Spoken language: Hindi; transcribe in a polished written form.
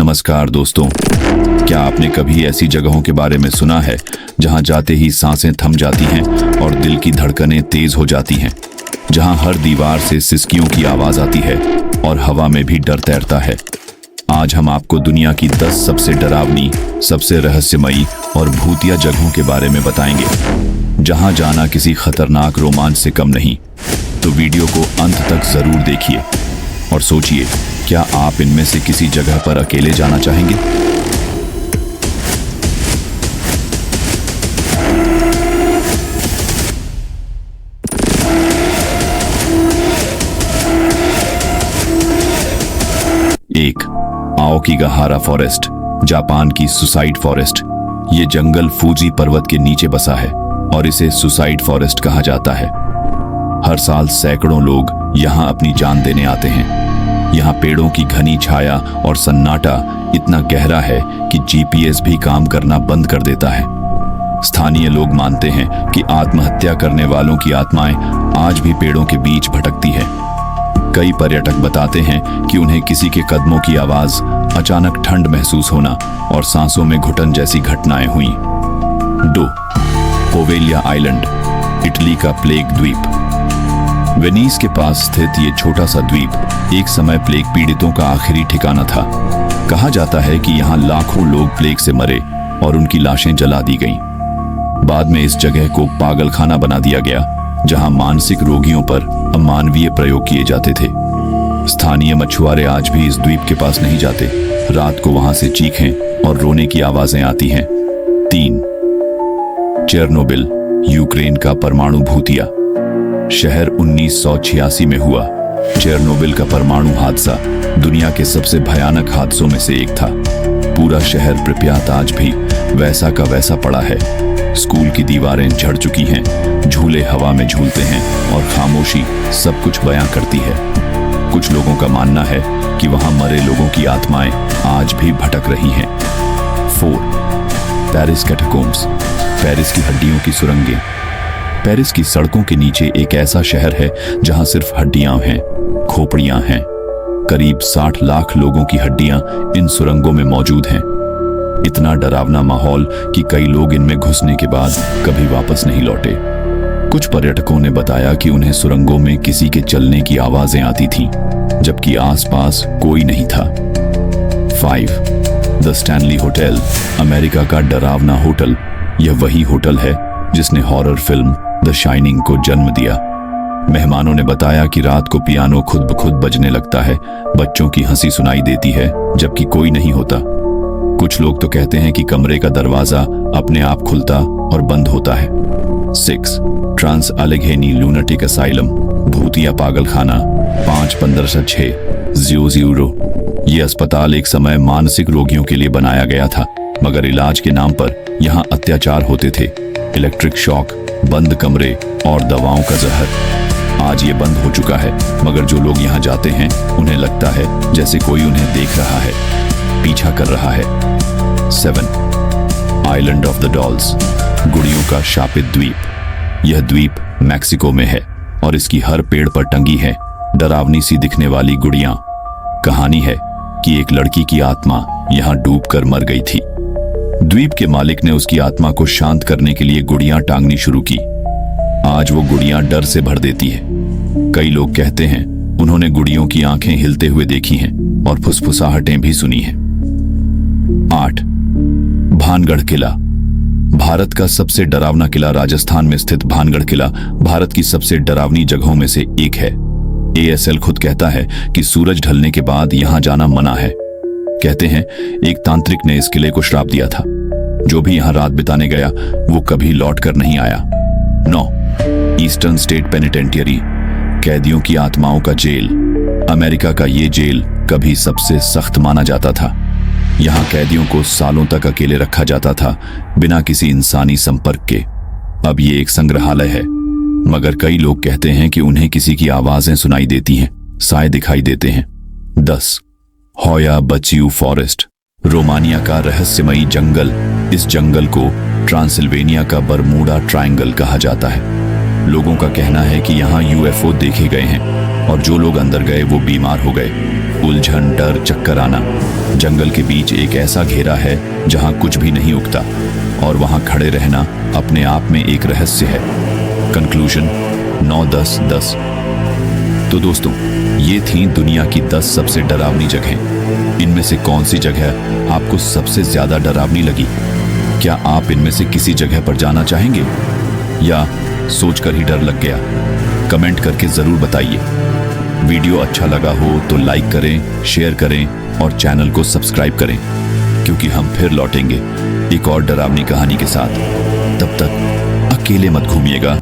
नमस्कार दोस्तों, क्या आपने कभी ऐसी जगहों के बारे में सुना है जहां जाते ही सांसें थम जाती हैं और दिल की धड़कनें तेज हो जाती हैं, जहां हर दीवार से सिसकियों की आवाज आती है और हवा में भी डर तैरता है। आज हम आपको दुनिया की 10 सबसे डरावनी, सबसे रहस्यमयी और भूतिया जगहों के बारे में बताएंगे, जहां जाना किसी खतरनाक रोमांच से कम नहीं। तो वीडियो को अंत तक जरूर देखिए और सोचिए, क्या आप इनमें से किसी जगह पर अकेले जाना चाहेंगे? एक, आओकीगाहारा फॉरेस्ट, जापान की सुसाइड फॉरेस्ट। ये जंगल फूजी पर्वत के नीचे बसा है और इसे सुसाइड फॉरेस्ट कहा जाता है। हर साल सैकड़ों लोग यहाँ अपनी जान देने आते हैं। यहाँ पेड़ों की घनी छाया और सन्नाटा इतना गहरा है कि जीपीएस भी काम करना बंद कर देता है। स्थानीय लोग मानते हैं कि आत्महत्या करने वालों की आत्माएं आज भी पेड़ों के बीच भटकती है। कई पर्यटक बताते हैं कि उन्हें किसी के कदमों की आवाज, अचानक ठंड महसूस होना और सांसों में घुटन जैसी घटनाएं हुई। 2, पोवेलिया आइलैंड, इटली का प्लेग द्वीप। वेनिस के पास स्थित ये छोटा सा द्वीप एक समय प्लेग पीड़ितों का आखिरी ठिकाना था। कहा जाता है कि यहाँ लाखों लोग प्लेग से मरे और उनकी लाशें जला दी गईं। बाद में इस जगह को पागलखाना बना दिया गया, जहां मानसिक रोगियों पर अमानवीय प्रयोग किए जाते थे। स्थानीय मछुआरे आज भी इस द्वीप के पास नहीं जाते। रात को वहां से चीखें और रोने की आवाजें आती हैं। 3, चेरनोबिल, यूक्रेन का परमाणु भूतिया शहर। 1986 में हुआ चेरनोबिल का परमाणु हादसा दुनिया के सबसे भयानक हादसों में से एक था। पूरा शहर प्रिप्यात आज भी वैसा का वैसा पड़ा है। स्कूल की दीवारें झड़ चुकी हैं, झूले हवा में झूलते हैं और खामोशी सब कुछ बयां करती है। कुछ लोगों का मानना है कि वहां मरे लोगों की आत्माएं आज भी भटक रही हैं। 4, पेरिस कैटाकोम्ब्स, पेरिस की हड्डियों की सुरंगें। पेरिस की सड़कों के नीचे एक ऐसा शहर है जहां सिर्फ हड्डियां हैं, खोपड़ियां हैं। करीब 60 लाख लोगों की हड्डियां इन सुरंगों में मौजूद हैं। इतना डरावना माहौल कि कई लोग इनमें घुसने के बाद कभी वापस नहीं लौटे। कुछ पर्यटकों ने बताया कि उन्हें सुरंगों में किसी के चलने की आवाजें आती थीं, जबकि आसपास कोई नहीं था। 5, द स्टैनली होटल, अमेरिका का डरावना होटल। यह वही होटल है जिसने हॉरर फिल्म द शाइनिंग को जन्म दिया। मेहमानों ने बताया कि रात को पियानो खुद ब खुद बजने लगता है, बच्चों की हंसी सुनाई देती है जबकि कोई नहीं होता। कुछ लोग तो कहते हैं कि कमरे का दरवाजा अपने आप खुलता और बंद होता है। 6, ट्रांस अलेघेनी लूनाटिक असाइलम, भूतिया पागलखाना। 5/15/6 ज़्यूरो। यह अस्पताल एक समय मानसिक रोगियों के लिए बनाया गया था, मगर इलाज के नाम पर यहाँ अत्याचार होते थे। इलेक्ट्रिक शॉक, बंद कमरे और दवाओं का जहर। आज ये बंद हो चुका है, मगर जो लोग यहाँ जाते हैं उन्हें लगता है जैसे कोई उन्हें देख रहा है, पीछा कर रहा है। 7, आइलैंड ऑफ द डॉल्स, गुड़ियों का शापित द्वीप। यह द्वीप मैक्सिको में है और इसकी हर पेड़ पर टंगी है डरावनी सी दिखने वाली गुड़ियां। कहानी है कि एक लड़की की आत्मा यहाँ डूबकर मर गई थी। द्वीप के मालिक ने उसकी आत्मा को शांत करने के लिए गुड़ियां टांगनी शुरू की। आज वो गुड़ियां डर से भर देती है। कई लोग कहते हैं उन्होंने गुड़ियों की आंखें हिलते हुए देखी हैं और फुसफुसाहटें भी सुनी हैं। 8, भानगढ़ किला, भारत का सबसे डरावना किला। राजस्थान में स्थित भानगढ़ किला भारत की सबसे डरावनी जगहों में से एक है। ASL खुद कहता है कि सूरज ढलने के बाद यहां जाना मना है। कहते हैं एक तांत्रिक ने इस किले को श्राप दिया था। जो भी यहां रात बिताने गया वो कभी लौट कर नहीं आया। 9, ईस्टर्न स्टेट पेनिटेंटियरी, कैदियों की आत्माओं का जेल। अमेरिका का ये जेल कभी सबसे सख्त माना जाता था। यहाँ कैदियों को सालों तक अकेले रखा जाता था, बिना किसी इंसानी संपर्क के। अब ये एक संग्रहालय है, मगर कई लोग कहते हैं कि उन्हें किसी की आवाजें सुनाई देती हैं, साए दिखाई देते हैं। 10, होया बचियू फॉरेस्ट, रोमानिया का रहस्यमयी जंगल। इस जंगल को ट्रांसिल्वेनिया का बरमूडा ट्रायंगल कहा जाता है। लोगों का कहना है कि यहाँ UFO देखे गए हैं और जो लोग अंदर गए वो बीमार हो गए। उलझन, डर, चक्कर आना। जंगल के बीच एक ऐसा घेरा है जहां कुछ भी नहीं उगता, और वहां खड़े रहना अपने आप में एक रहस्य है। कंक्लूजन 9-10-10। तो दोस्तों, ये थी दुनिया की 10 सबसे डरावनी जगहें। इनमें से कौन सी जगह आपको सबसे ज्यादा डरावनी लगी? क्या आप इनमें से किसी जगह पर जाना चाहेंगे, या सोचकर ही डर लग गया? कमेंट करके जरूर बताइए। वीडियो अच्छा लगा हो तो लाइक करें, शेयर करें और चैनल को सब्सक्राइब करें, क्योंकि हम फिर लौटेंगे एक और डरावनी कहानी के साथ। तब तक अकेले मत घूमिएगा।